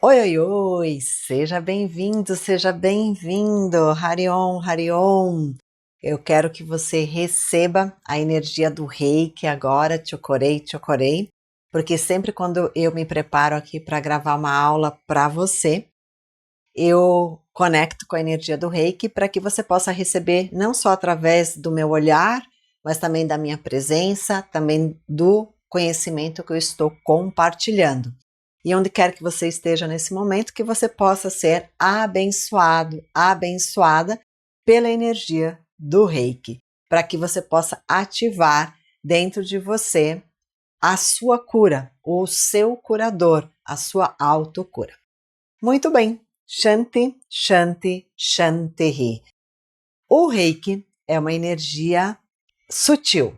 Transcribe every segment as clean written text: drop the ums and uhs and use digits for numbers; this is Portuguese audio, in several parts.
Oi, oi, oi! Seja bem-vindo, seja bem-vindo! Harion, Harion! Eu quero que você receba a energia do Reiki agora, Chocorei, Chocorei, porque sempre quando eu me preparo aqui para gravar uma aula para você, eu conecto com a energia do Reiki para que você possa receber não só através do meu olhar, mas também da minha presença, também do conhecimento que eu estou compartilhando. E onde quer que você esteja nesse momento, que você possa ser abençoado, abençoada pela energia do Reiki, para que você possa ativar dentro de você a sua cura, o seu curador, a sua autocura. Muito bem, Shanti, Shanti, Shanti. O Reiki é uma energia sutil,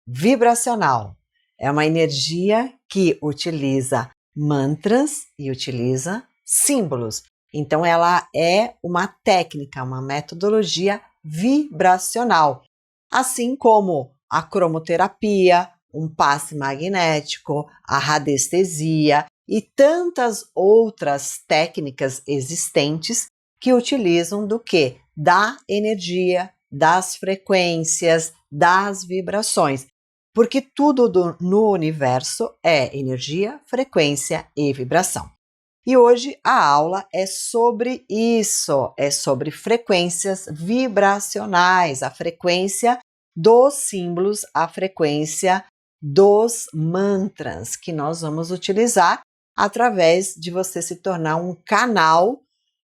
vibracional. É uma energia que utiliza mantras e utiliza símbolos. Então, ela é uma técnica, uma metodologia vibracional, assim como a cromoterapia, um passe magnético, a radiestesia e tantas outras técnicas existentes que utilizam do que? Da energia, das frequências, das vibrações. Porque tudo no universo é energia, frequência e vibração. E hoje a aula é sobre isso, é sobre frequências vibracionais, a frequência dos símbolos, a frequência dos mantras que nós vamos utilizar através de você se tornar um canal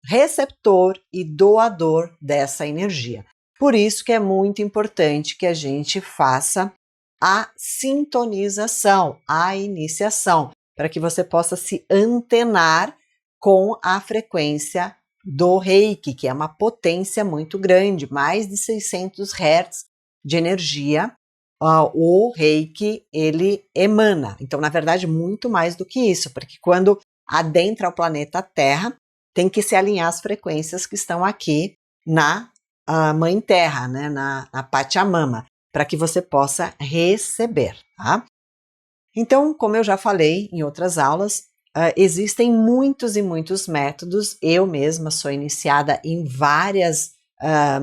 receptor e doador dessa energia. Por isso que é muito importante que a gente faça a sintonização, a iniciação, para que você possa se antenar com a frequência do Reiki, que é uma potência muito grande, mais de 600 Hz de energia. O Reiki, ele emana. Então, na verdade, muito mais do que isso, porque quando adentra o planeta Terra, tem que se alinhar as frequências que estão aqui na Mãe Terra, né, na Pachamama, para que você possa receber, tá? Então, como eu já falei em outras aulas, existem muitos e muitos métodos. Eu mesma sou iniciada em várias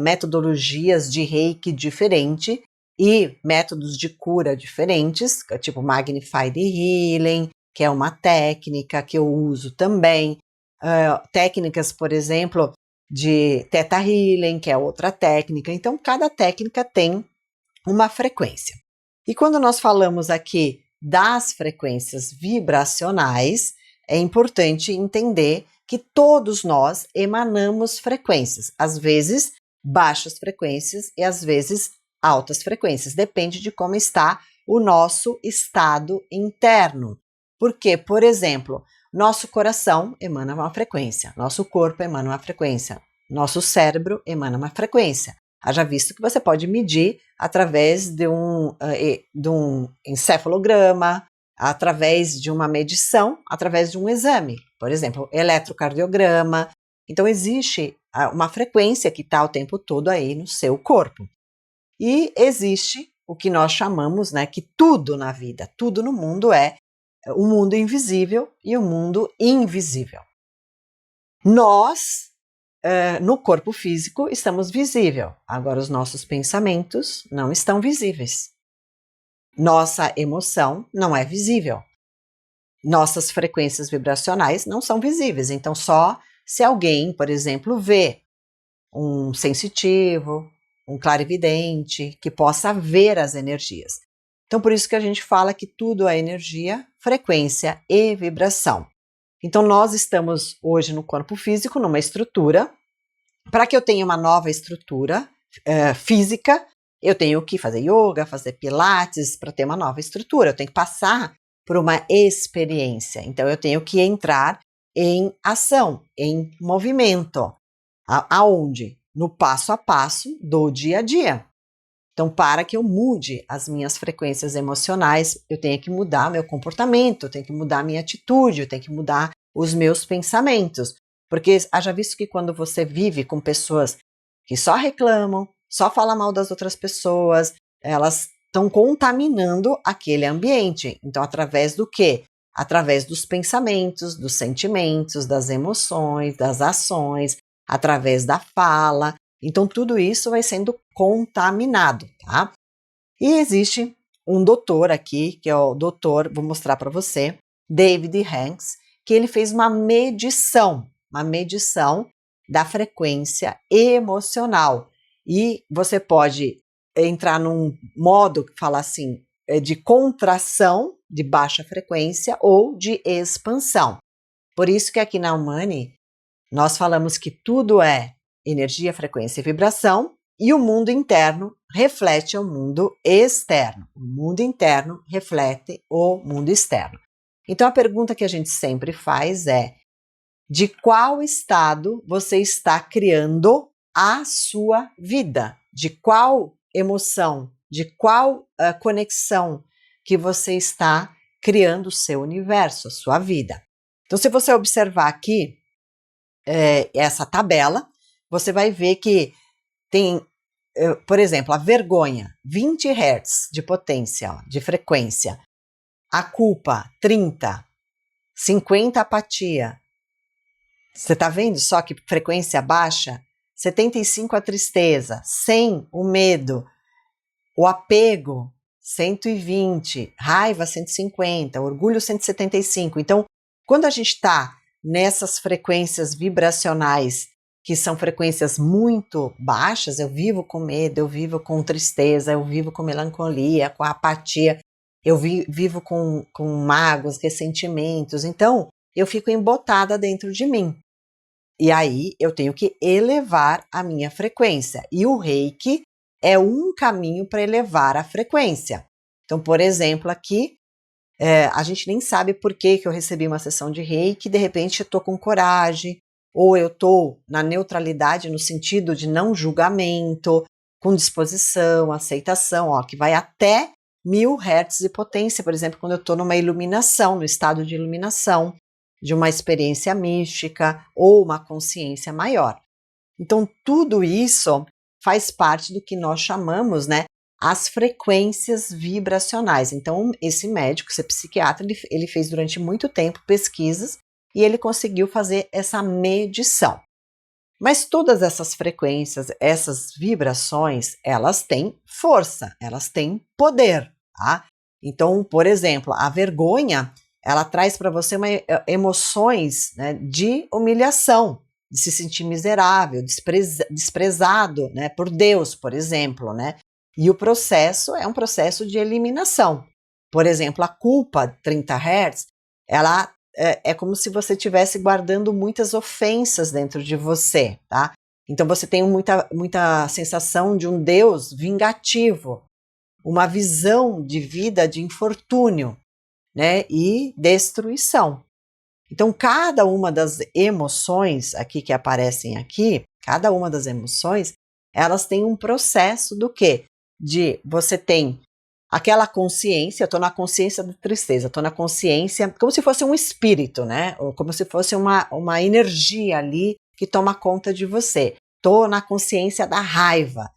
metodologias de Reiki diferente e métodos de cura diferentes, tipo Magnified Healing, que é uma técnica que eu uso também. Técnicas, por exemplo, de Theta Healing, que é outra técnica. Então, cada técnica tem uma frequência. E quando nós falamos aqui das frequências vibracionais, é importante entender que todos nós emanamos frequências, às vezes baixas frequências e às vezes altas frequências, depende de como está o nosso estado interno. Porque, por exemplo, nosso coração emana uma frequência, nosso corpo emana uma frequência, nosso cérebro emana uma frequência. Haja visto que você pode medir através de um encefalograma, através de uma medição, através de um exame, por exemplo, eletrocardiograma. Então, existe uma frequência que está o tempo todo aí no seu corpo. E existe o que nós chamamos, né, que tudo na vida, tudo no mundo é o mundo invisível e o mundo invisível. Nós, no corpo físico, estamos visível. Agora, os nossos pensamentos não estão visíveis. Nossa emoção não é visível. Nossas frequências vibracionais não são visíveis. Então, só se alguém, por exemplo, vê um sensitivo, um clarividente, que possa ver as energias. Então, por isso que a gente fala que tudo é energia, frequência e vibração. Então, nós estamos hoje no corpo físico, numa estrutura. Para que eu tenha uma nova estrutura física, eu tenho que fazer yoga, fazer pilates para ter uma nova estrutura. Eu tenho que passar por uma experiência. Então, eu tenho que entrar em ação, em movimento. Aonde? No passo a passo do dia a dia. Então, para que eu mude as minhas frequências emocionais, eu tenho que mudar meu comportamento, eu tenho que mudar minha atitude, eu tenho que mudar os meus pensamentos. Porque haja visto que quando você vive com pessoas que só reclamam, só falam mal das outras pessoas, elas estão contaminando aquele ambiente. Então, através do quê? através dos pensamentos, dos sentimentos, das emoções, das ações, através da fala. Então, tudo isso vai sendo contaminado, tá? E existe um doutor aqui, que é o doutor, vou mostrar para você, David Hanks, que ele fez uma medição da frequência emocional. E você pode entrar num modo que fala assim, de contração, de baixa frequência, ou de expansão. Por isso que aqui na Humane, nós falamos que tudo é energia, frequência e vibração, e o mundo interno reflete o mundo externo. O mundo interno reflete o mundo externo. Então a pergunta que a gente sempre faz é: de qual estado você está criando a sua vida? De qual emoção, de qual conexão que você está criando o seu universo, a sua vida? Então, se você observar aqui essa tabela, você vai ver que tem, por exemplo, a vergonha, 20 Hz de potência, ó, de frequência. A culpa, 30. 50 apatia. Você está vendo só que frequência baixa? 75 a tristeza, 100 o medo, o apego, 120, raiva, 150, orgulho, 175. Então, quando a gente está nessas frequências vibracionais, que são frequências muito baixas, eu vivo com medo, eu vivo com tristeza, eu vivo com melancolia, com apatia, eu vivo com mágoas, ressentimentos, então eu fico embotada dentro de mim. E aí eu tenho que elevar a minha frequência. E o Reiki é um caminho para elevar a frequência. Então, por exemplo, aqui, a gente nem sabe por que eu recebi uma sessão de Reiki, de repente eu estou com coragem, ou eu estou na neutralidade no sentido de não julgamento, com disposição, aceitação, ó, que vai até 1000 Hz de potência, por exemplo, quando eu estou numa iluminação, no estado de iluminação, de uma experiência mística ou uma consciência maior. Então, tudo isso faz parte do que nós chamamos, né, as frequências vibracionais. Então, esse médico, esse psiquiatra, ele fez durante muito tempo pesquisas e ele conseguiu fazer essa medição. Mas todas essas frequências, essas vibrações, elas têm força, elas têm poder, tá? Então, por exemplo, a vergonha, ela traz para você emoções, né, de humilhação, de se sentir miserável, desprezado, né, por Deus, por exemplo, né? E o processo é um processo de eliminação. Por exemplo, a culpa, 30 Hz, ela é como se você estivesse guardando muitas ofensas dentro de você, tá? Então você tem muita sensação de um Deus vingativo, uma visão de vida de infortúnio, né, e destruição. Então, cada uma das emoções aqui que aparecem aqui, cada uma das emoções, elas têm um processo do quê? De você tem aquela consciência, eu estou na consciência da tristeza, estou na consciência, como se fosse um espírito, né? Ou como se fosse uma energia ali que toma conta de você. Estou na consciência da raiva.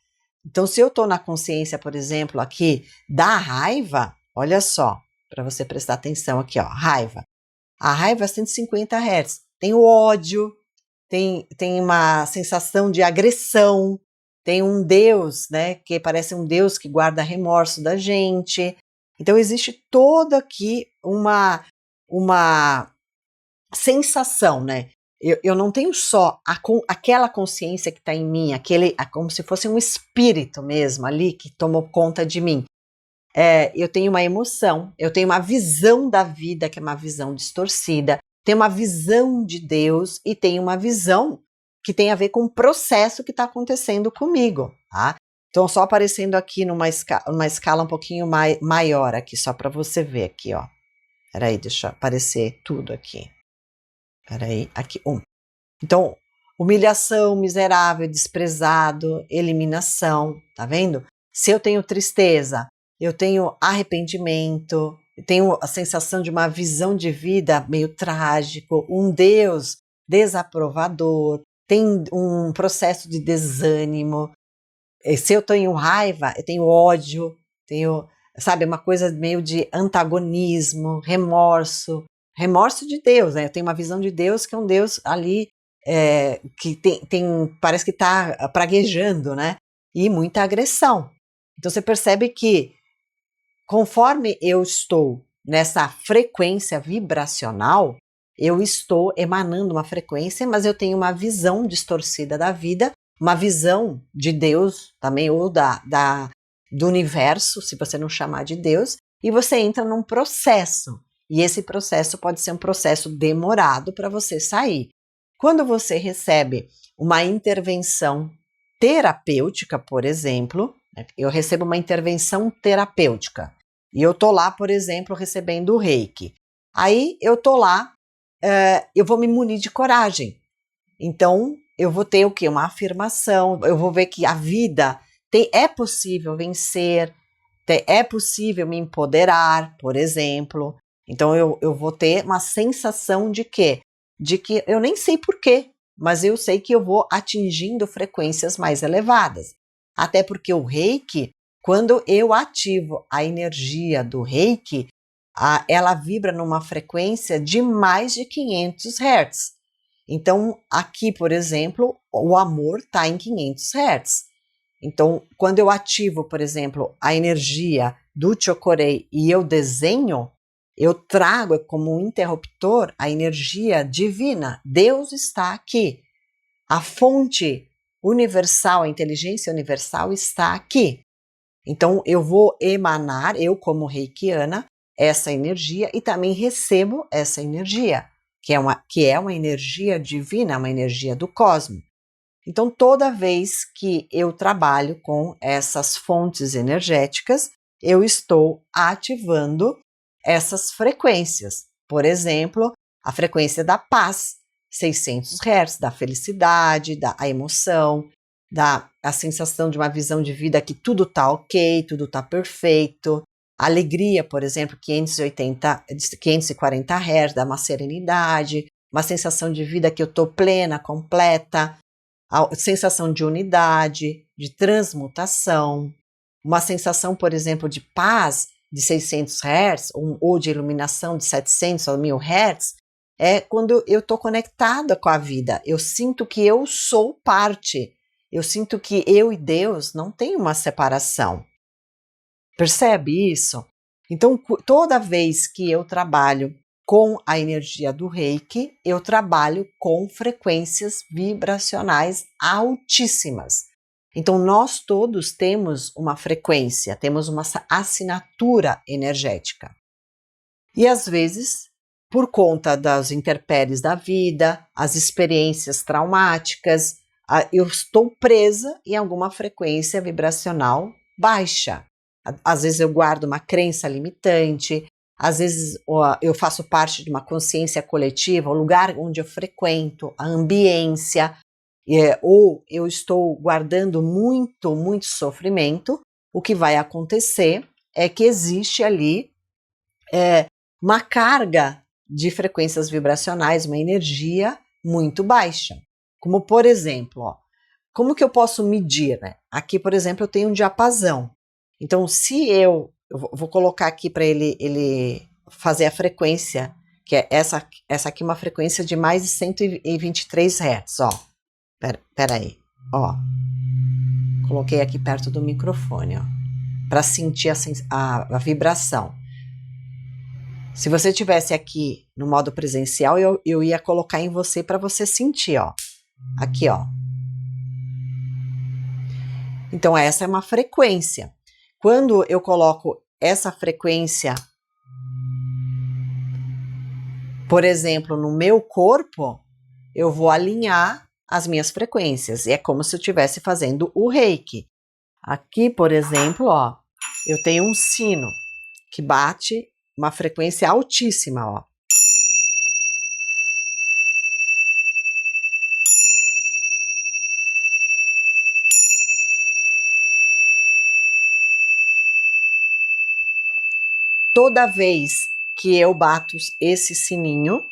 Então, se eu estou na consciência, por exemplo, aqui da raiva, olha só, para você prestar atenção aqui, ó, raiva. A raiva é 150 Hz. Tem o ódio, tem uma sensação de agressão, tem um Deus, né, que parece um Deus que guarda remorso da gente. Então existe toda aqui uma sensação, né? Eu não tenho só aquela consciência que está em mim, como se fosse um espírito mesmo ali que tomou conta de mim. Eu tenho uma emoção, eu tenho uma visão da vida que é uma visão distorcida, tenho uma visão de Deus e tenho uma visão que tem a ver com o processo que está acontecendo comigo, tá? Então, só aparecendo aqui numa escala um pouquinho maior aqui, só para você ver aqui, ó. Peraí, deixa aparecer tudo aqui. Peraí, aqui, Então, humilhação, miserável, desprezado, eliminação, tá vendo? Se eu tenho tristeza, eu tenho arrependimento, eu tenho a sensação de uma visão de vida meio trágico, um Deus desaprovador, tem um processo de desânimo. Se eu tenho raiva, eu tenho ódio, tenho, sabe, uma coisa meio de antagonismo, remorso, remorso de Deus, né? Eu tenho uma visão de Deus que é um Deus ali que parece que está praguejando, né? E muita agressão. Então você percebe que conforme eu estou nessa frequência vibracional, eu estou emanando uma frequência, mas eu tenho uma visão distorcida da vida, uma visão de Deus também, ou do universo, se você não chamar de Deus, e você entra num processo. E esse processo pode ser um processo demorado para você sair. Quando você recebe uma intervenção terapêutica, por exemplo, eu recebo uma intervenção terapêutica, e eu tô lá, por exemplo, recebendo o Reiki. Aí eu tô lá, eu vou me munir de coragem. Então, eu vou ter o quê? Uma afirmação, eu vou ver que a vida é possível vencer, é possível me empoderar, por exemplo. Então, eu vou ter uma sensação de quê? De que eu nem sei porquê, mas eu sei que eu vou atingindo frequências mais elevadas. Até porque o Reiki, quando eu ativo a energia do Reiki, ela vibra numa frequência de mais de 500 Hz. Então, aqui, por exemplo, o amor está em 500 Hz. Então, quando eu ativo, por exemplo, a energia do Chocorei e eu desenho, eu trago como um interruptor a energia divina. Deus está aqui. A fonte universal, a inteligência universal está aqui. Então, eu vou emanar, eu como reikiana, essa energia e também recebo essa energia, que é uma energia divina, uma energia do cosmos. Então, toda vez que eu trabalho com essas fontes energéticas, eu estou ativando essas frequências. Por exemplo, a frequência da paz, 600 Hz, da felicidade, da emoção, a sensação de uma visão de vida que tudo está ok, tudo está perfeito. A alegria, por exemplo, 540 Hz, dá uma serenidade, uma sensação de vida que eu estou plena, completa, a sensação de unidade, de transmutação, uma sensação, por exemplo, de paz de 600 Hz ou de iluminação de 700 ou 1000 Hz, é quando eu estou conectada com a vida. Eu sinto que eu sou parte. Eu sinto que eu e Deus não tem uma separação. Percebe isso? Então, toda vez que eu trabalho com a energia do Reiki, eu trabalho com frequências vibracionais altíssimas. Então, nós todos temos uma frequência, temos uma assinatura energética. E às vezes, por conta das intempéries da vida, as experiências traumáticas, eu estou presa em alguma frequência vibracional baixa. Às vezes eu guardo uma crença limitante, às vezes eu faço parte de uma consciência coletiva, o lugar onde eu frequento, a ambiência, ou eu estou guardando muito, muito sofrimento. O que vai acontecer é que existe ali uma carga de frequências vibracionais, uma energia muito baixa. Como, por exemplo, como que eu posso medir? Né? Aqui, por exemplo, eu tenho um diapasão. Então, se eu vou colocar aqui para ele fazer a frequência, que é essa aqui, uma frequência de mais de 123 Hz, ó. Pera aí, ó. Coloquei aqui perto do microfone, ó, para sentir a vibração. Se você tivesse aqui no modo presencial, eu ia colocar em você para você sentir, ó. Aqui, ó. Então, essa é uma frequência. Quando eu coloco essa frequência, por exemplo, no meu corpo, eu vou alinhar as minhas frequências. E é como se eu estivesse fazendo o Reiki. Aqui, por exemplo, ó, eu tenho um sino que bate uma frequência altíssima, ó. Toda vez que eu bato esse sininho,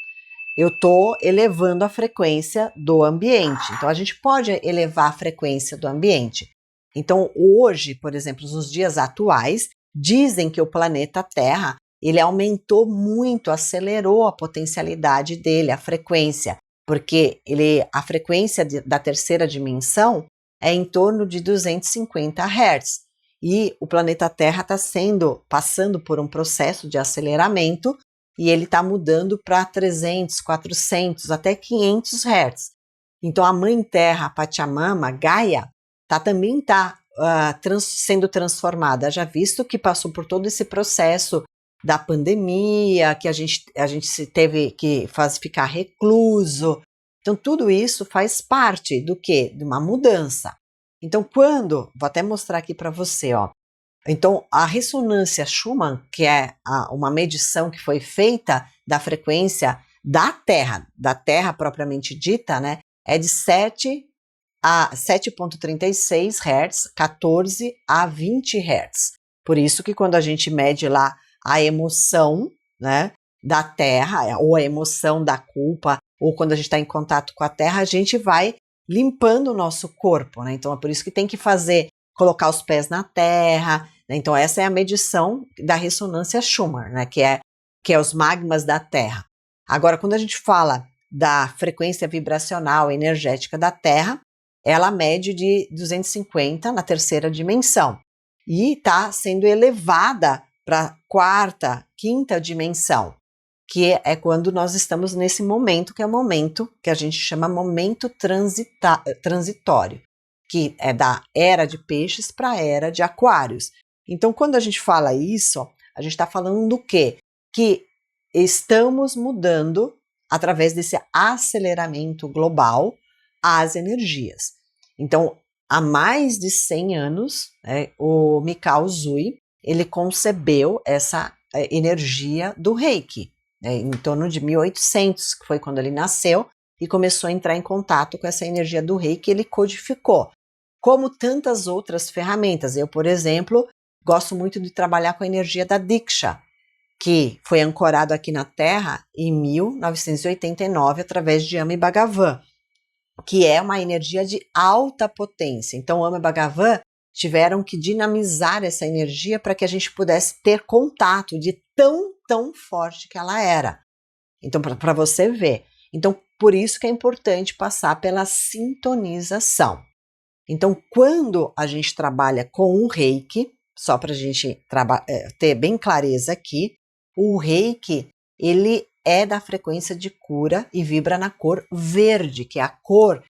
eu estou elevando a frequência do ambiente. Então, a gente pode elevar a frequência do ambiente. Então, hoje, por exemplo, nos dias atuais, dizem que o planeta Terra ele aumentou muito, acelerou a potencialidade dele, a frequência, porque a frequência da terceira dimensão é em torno de 250 Hz. E o planeta Terra está passando por um processo de aceleramento e ele está mudando para 300, 400, até 500 Hz. Então a Mãe Terra, a Pachamama, Gaia, também está sendo transformada, já visto que passou por todo esse processo da pandemia, que a gente teve que ficar recluso. Então tudo isso faz parte do quê? De uma mudança. Então vou até mostrar aqui para você, ó. Então a ressonância Schumann, que é uma medição que foi feita da frequência da Terra propriamente dita, né, é de 7 a 7,36 Hz, 14 a 20 Hz. Por isso que quando a gente mede lá a emoção, né, da Terra, ou a emoção da culpa, ou quando a gente está em contato com a Terra, a gente vai limpando o nosso corpo, né? Então é por isso que tem que colocar os pés na Terra, né? Então essa é a medição da ressonância Schumann, né, que é os magmas da Terra. Agora, quando a gente fala da frequência vibracional energética da Terra, ela mede de 250 na terceira dimensão e está sendo elevada para a quarta, quinta dimensão, que é quando nós estamos nesse momento, que é o momento que a gente chama momento transitório, que é da era de peixes para a era de aquários. Então, quando a gente fala isso, a gente está falando do quê? Que estamos mudando, através desse aceleramento global, as energias. Então, há mais de 100 anos, o Mikao Usui, ele concebeu essa energia do Reiki, em torno de 1800, que foi quando ele nasceu, e começou a entrar em contato com essa energia do Reiki, ele codificou, como tantas outras ferramentas. Eu, por exemplo, gosto muito de trabalhar com a energia da Diksha, que foi ancorado aqui na Terra em 1989, através de Ame Bhagavan, que é uma energia de alta potência. Então, Ame Bhagavan tiveram que dinamizar essa energia para que a gente pudesse ter contato de tão forte que ela era. Então, para você ver. Então, por isso que é importante passar pela sintonização. Então, quando a gente trabalha com o Reiki, só para a gente ter bem clareza aqui, o Reiki, ele é da frequência de cura e vibra na cor verde, que é a cor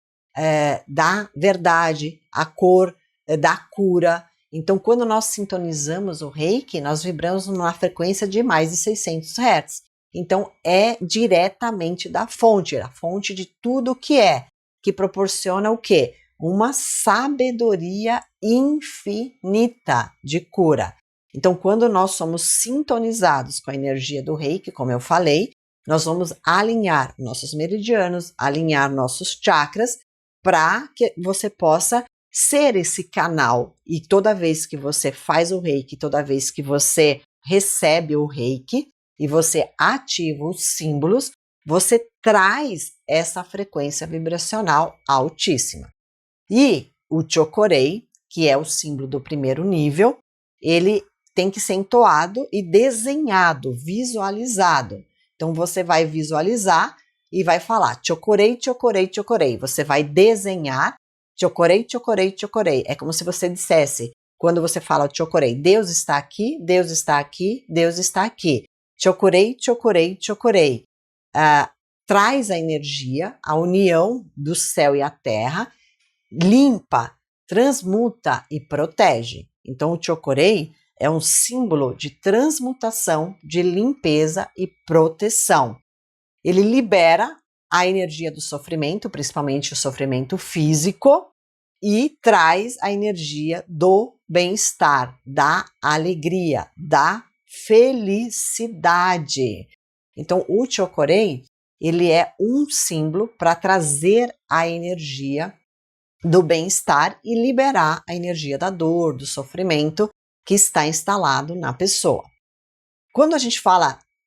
da verdade, a cor da cura. Então, quando nós sintonizamos o Reiki, nós vibramos numa frequência de mais de 600 Hz. Então, é diretamente da fonte, a fonte de tudo que proporciona o quê? Uma sabedoria infinita de cura. Então, quando nós somos sintonizados com a energia do Reiki, como eu falei, nós vamos alinhar nossos meridianos, alinhar nossos chakras, para que você possa ser esse canal. E toda vez que você faz o Reiki, toda vez que você recebe o Reiki e você ativa os símbolos, você traz essa frequência vibracional altíssima. E o Chokorei, que é o símbolo do primeiro nível, ele tem que ser entoado e desenhado, visualizado. Então, você vai visualizar e vai falar Chokorei, Chokorei, Chokorei. Você vai desenhar Chokorei, Chokorei, Chokorei. É como se você dissesse, quando você fala Chokorei, Deus está aqui, Deus está aqui, Deus está aqui. Chokorei, Chokorei, Chokorei. Traz a energia, a união do céu e a terra, limpa, transmuta e protege. Então, o Chokorei é um símbolo de transmutação, de limpeza e proteção. Ele libera a energia do sofrimento, principalmente o sofrimento físico, e traz a energia do bem-estar, da alegria, da felicidade. Então, o Chokorei, ele é um símbolo para trazer a energia do bem-estar e liberar a energia da dor, do sofrimento que está instalado na pessoa. Quando a gente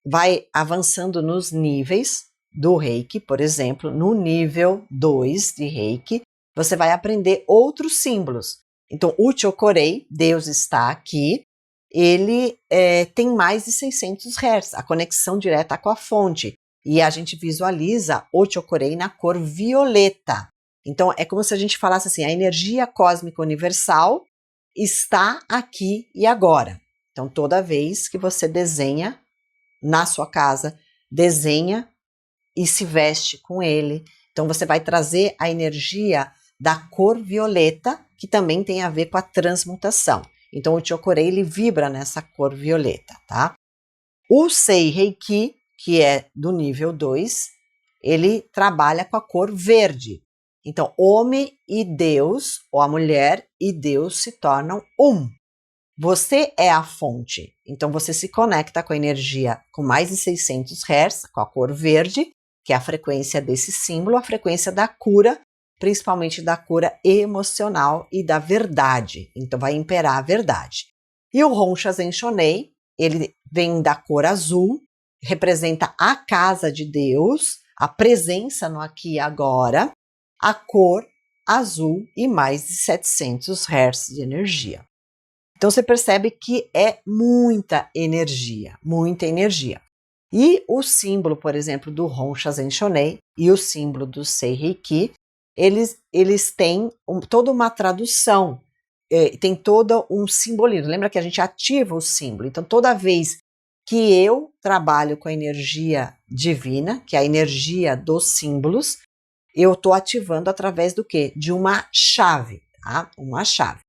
vai avançando nos níveis do Reiki, por exemplo, no nível 2 de Reiki, você vai aprender outros símbolos. Então, o Chokorei, Deus está aqui, ele tem mais de 600 Hz, a conexão direta com a fonte. E a gente visualiza o Chocorei na cor violeta. Então, é como se a gente falasse assim, a energia cósmica universal está aqui e agora. Então, toda vez que você desenha na sua casa, desenha e se veste com ele. Então, você vai trazer a energia da cor violeta, que também tem a ver com a transmutação. Então, o Chocorei, ele vibra nessa cor violeta, tá? O Sei Reiki, que é do nível 2, ele trabalha com a cor verde. Então, homem e Deus, ou a mulher e Deus se tornam um. Você é a fonte. Então, você se conecta com a energia com mais de 600 Hz, com a cor verde, que é a frequência desse símbolo, a frequência da cura, principalmente da cura emocional e da verdade. Então, vai imperar a verdade. E o Hon Shazen Shonei, ele vem da cor azul, representa a casa de Deus, a presença no aqui e agora, a cor azul e mais de 700 Hz de energia. Então você percebe que é muita energia, muita energia. E o símbolo, por exemplo, do Hon Shazen Shonei e o símbolo do Sei Reiki, eles têm toda uma tradução, tem todo um simbolismo. Lembra que a gente ativa o símbolo. Então toda vez que eu trabalho com a energia divina, que é a energia dos símbolos, eu estou ativando através do quê? De uma chave, tá? Uma chave.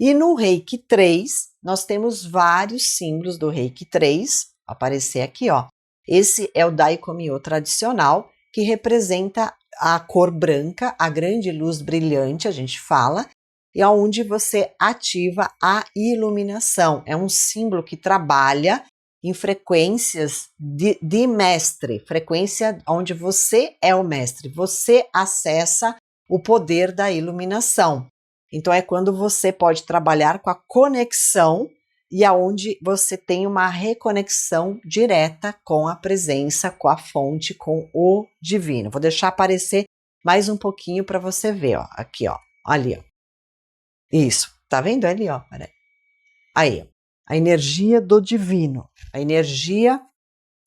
E no Reiki 3, nós temos vários símbolos do Reiki 3, vai aparecer aqui, ó. Esse é o Daikomyo tradicional, que representa a cor branca, a grande luz brilhante, a gente fala, e onde você ativa a iluminação. É um símbolo que trabalha em frequências de mestre, frequência onde você é o mestre, você acessa o poder da iluminação. Então é quando você pode trabalhar com a conexão e aonde você tem uma reconexão direta com a presença, com a fonte, com o divino. Vou deixar aparecer mais um pouquinho para você ver, ó, aqui, ó, ali, ó. Isso, tá vendo ali, ó? Peraí. Aí, ó. A energia do divino, a energia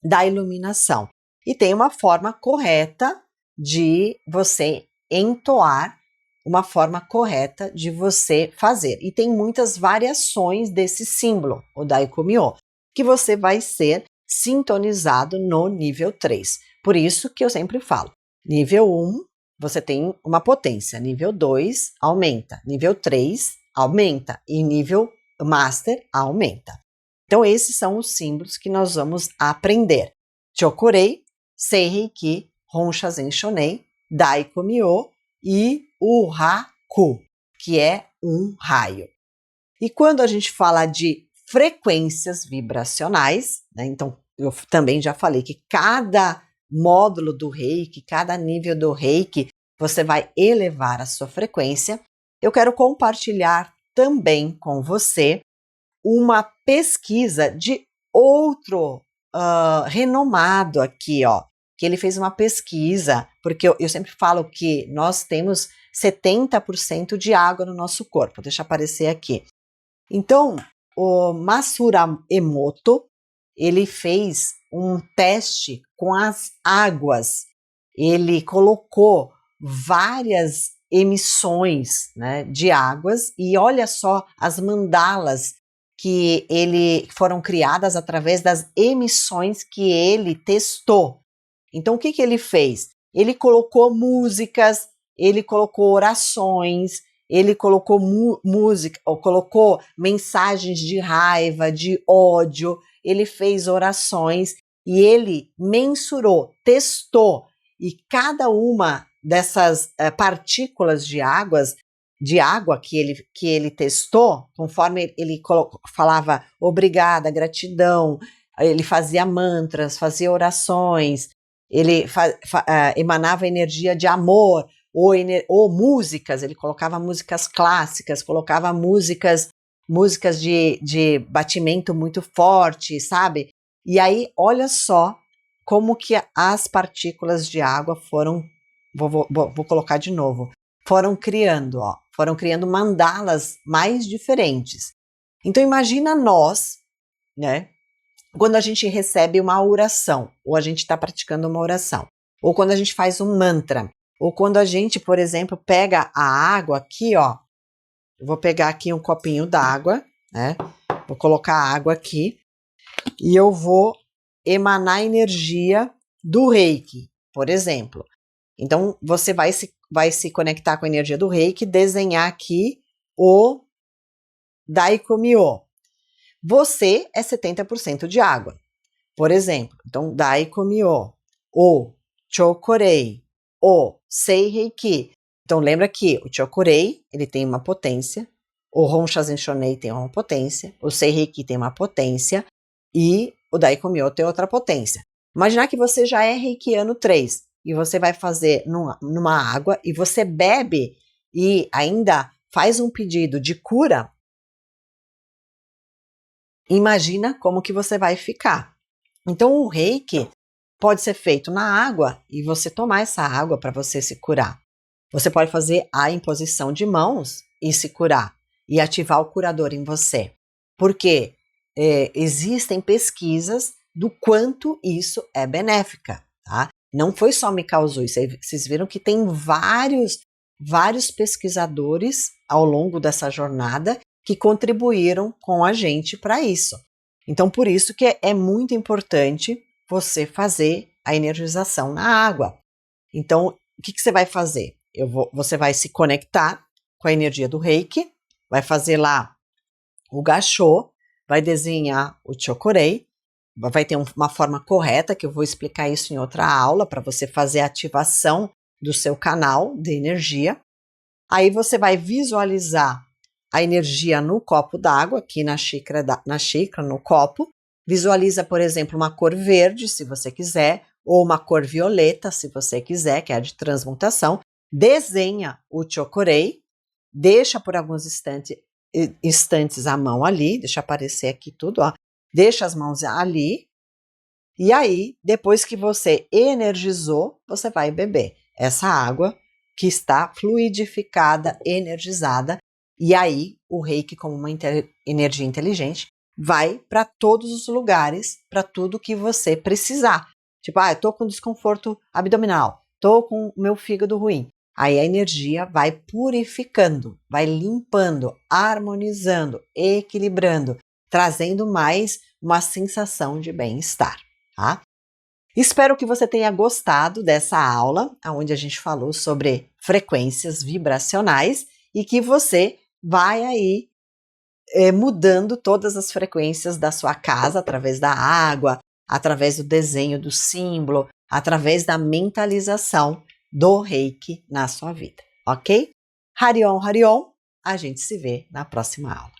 da iluminação. E tem uma forma correta de você entoar, uma forma correta de você fazer. E tem muitas variações desse símbolo, o Daikomyo, que você vai ser sintonizado no nível 3. Por isso que eu sempre falo, nível 1, você tem uma potência, nível 2 aumenta, nível 3 aumenta e nível Master aumenta. Então, esses são os símbolos que nós vamos aprender. Chocorei, Sei Reiki, Hon Shazen Shonei, Daikomyo e o Haku, que é um raio. E quando a gente fala de frequências vibracionais, né, então eu também já falei que cada módulo do Reiki, cada nível do Reiki, você vai elevar a sua frequência. Eu quero compartilhar também com você uma pesquisa de outro renomado aqui, ó, que ele fez uma pesquisa, porque eu sempre falo que nós temos 70% de água no nosso corpo, deixa aparecer aqui. Então, o Masura Emoto, ele fez um teste com as águas, ele colocou várias emissões, né, de águas e olha só as mandalas que foram criadas através das emissões que ele testou. Então, o que ele fez? Ele colocou músicas, ele colocou orações, ele colocou música, ou colocou mensagens de raiva, de ódio, ele fez orações e ele mensurou, testou, e cada uma dessas partículas de água que ele testou, conforme ele falava obrigada, gratidão, ele fazia mantras, fazia orações, ele emanava energia de amor, ou músicas, ele colocava músicas clássicas, colocava músicas de batimento muito forte, sabe? E aí, olha só como que as partículas de água foram, vou colocar de novo, foram criando mandalas mais diferentes. Então imagina nós, né? Quando a gente recebe uma oração, ou a gente está praticando uma oração, ou quando a gente faz um mantra, ou quando a gente, por exemplo, pega a água aqui, ó. Eu vou pegar aqui um copinho d'água, né? Vou colocar a água aqui e eu vou emanar energia do Reiki, por exemplo. Então, você vai se conectar com a energia do Reiki, desenhar aqui o Daikomyo. Você é 70% de água, por exemplo. Então, Daikomyo, o Chokorei, o Sei Reiki. Então, lembra que o Chokorei, ele tem uma potência, o Honshazen Shonei tem uma potência, o Sei Reiki tem uma potência e o Daikomyo tem outra potência. Imaginar que você já é Reikiano 3 e você vai fazer numa água e você bebe e ainda faz um pedido de cura. Imagina como que você vai ficar. Então, o Reiki pode ser feito na água e você tomar essa água para você se curar. Você pode fazer a imposição de mãos e se curar e ativar o curador em você. Porque existem pesquisas do quanto isso é benéfica, tá? Não foi só me causou isso. Vocês viram que tem vários pesquisadores ao longo dessa jornada que contribuíram com a gente para isso. Então, por isso que é muito importante você fazer a energização na água. Então, o que você vai fazer? Você vai se conectar com a energia do Reiki, vai fazer lá o Gachô, vai desenhar o Chokorei, vai ter uma forma correta, que eu vou explicar isso em outra aula, para você fazer a ativação do seu canal de energia. Aí você vai visualizar a energia no copo d'água, aqui na xícara, no copo. Visualiza, por exemplo, uma cor verde, se você quiser, ou uma cor violeta, se você quiser, que é a de transmutação. Desenha o Chokorei, deixa por alguns instantes a mão ali, deixa aparecer aqui tudo, ó. Deixa as mãos ali, e aí, depois que você energizou, você vai beber essa água que está fluidificada, energizada, e aí o Reiki, como uma energia inteligente, vai para todos os lugares, para tudo que você precisar. Tipo, eu tô com desconforto abdominal, tô com o meu fígado ruim. Aí a energia vai purificando, vai limpando, harmonizando, equilibrando, trazendo mais uma sensação de bem-estar, tá? Espero que você tenha gostado dessa aula, onde a gente falou sobre frequências vibracionais e que você vai aí mudando todas as frequências da sua casa através da água, através do desenho do símbolo, através da mentalização do Reiki na sua vida, ok? Harion, Harion, a gente se vê na próxima aula.